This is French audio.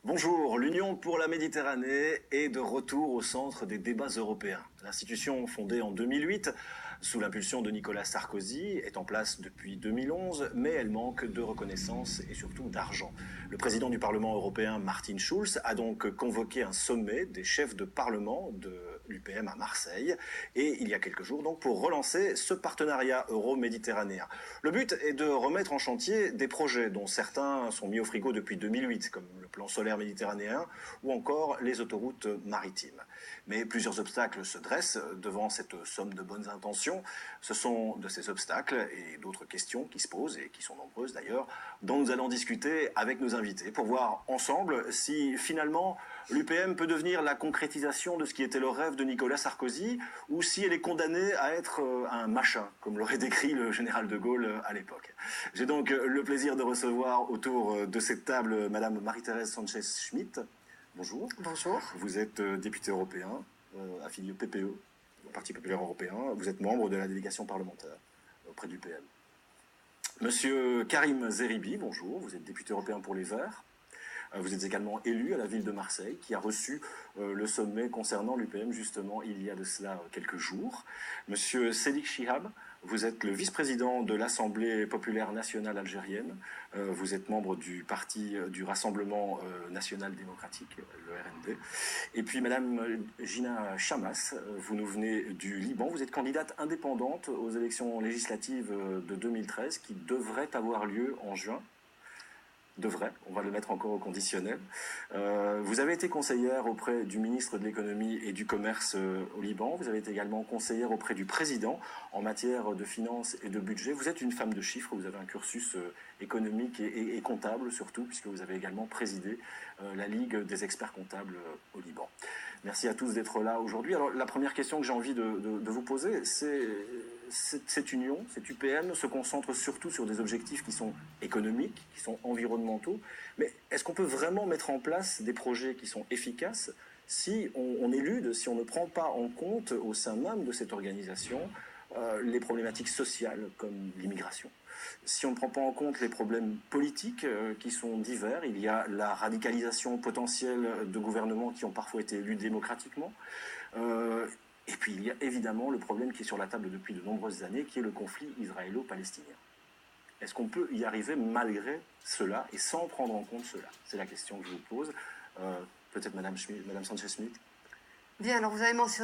Bonjour, l'Union pour la Méditerranée est de retour au centre des débats européens. L'institution, fondée en 2008, sous l'impulsion de Nicolas Sarkozy, est en place depuis 2011, mais elle manque de reconnaissance et surtout d'argent. Le président du Parlement européen, Martin Schulz, a donc convoqué un sommet des chefs de parlement de l'UPM à Marseille, et il y a quelques jours donc pour relancer ce partenariat euro-méditerranéen. Le but est de remettre en chantier des projets dont certains sont mis au frigo depuis 2008, comme le plan solaire méditerranéen ou encore les autoroutes maritimes. Mais plusieurs obstacles se dressent devant cette somme de bonnes intentions. Ce sont de ces obstacles et d'autres questions qui se posent, et qui sont nombreuses d'ailleurs, dont nous allons discuter avec nos invités pour voir ensemble si finalement l'UPM peut devenir la concrétisation de ce qui était le rêve de Nicolas Sarkozy, ou si elle est condamnée à être un machin, comme l'aurait décrit le général de Gaulle à l'époque. J'ai donc le plaisir de recevoir autour de cette table Madame Marie-Thérèse Sanchez-Schmidt. Bonjour. Bonjour. Vous êtes député européen, affilié au PPE, au Parti populaire européen. Vous êtes membre de la délégation parlementaire auprès du PM. Monsieur Karim Zeribi, bonjour. Vous êtes député européen pour les Verts. Vous êtes également élu à la ville de Marseille, qui a reçu le sommet concernant l'UPM, justement, il y a de cela quelques jours. Monsieur Sédik Chihab, vous êtes le vice-président de l'Assemblée populaire nationale algérienne. Vous êtes membre du parti du Rassemblement national démocratique, le RND. Et puis, Madame Gina Chamas, vous nous venez du Liban. Vous êtes candidate indépendante aux élections législatives de 2013, qui devraient avoir lieu en juin. Devrait, on va le mettre encore au conditionnel. Vous avez été conseillère auprès du ministre de l'économie et du commerce au Liban. Vous avez été également conseillère auprès du président en matière de finances et de budget. Vous êtes une femme de chiffres, vous avez un cursus économique et comptable surtout, puisque vous avez également présidé la Ligue des experts comptables au Liban. Merci à tous d'être là aujourd'hui. Alors la première question que j'ai envie de vous poser, c'est cette union, cette UPM se concentre surtout sur des objectifs qui sont économiques, qui sont environnementaux, mais est-ce qu'on peut vraiment mettre en place des projets qui sont efficaces si on élude, si on ne prend pas en compte au sein même de cette organisation les problématiques sociales comme l'immigration? Si on ne prend pas en compte les problèmes politiques qui sont divers, il y a la radicalisation potentielle de gouvernements qui ont parfois été élus démocratiquement. Et puis il y a évidemment le problème qui est sur la table depuis de nombreuses années, qui est le conflit israélo-palestinien. Est-ce qu'on peut y arriver malgré cela et sans prendre en compte cela? C'est la question que je vous pose. Peut-être Madame Sanchez-Schmidt. Bien, alors vous avez mentionné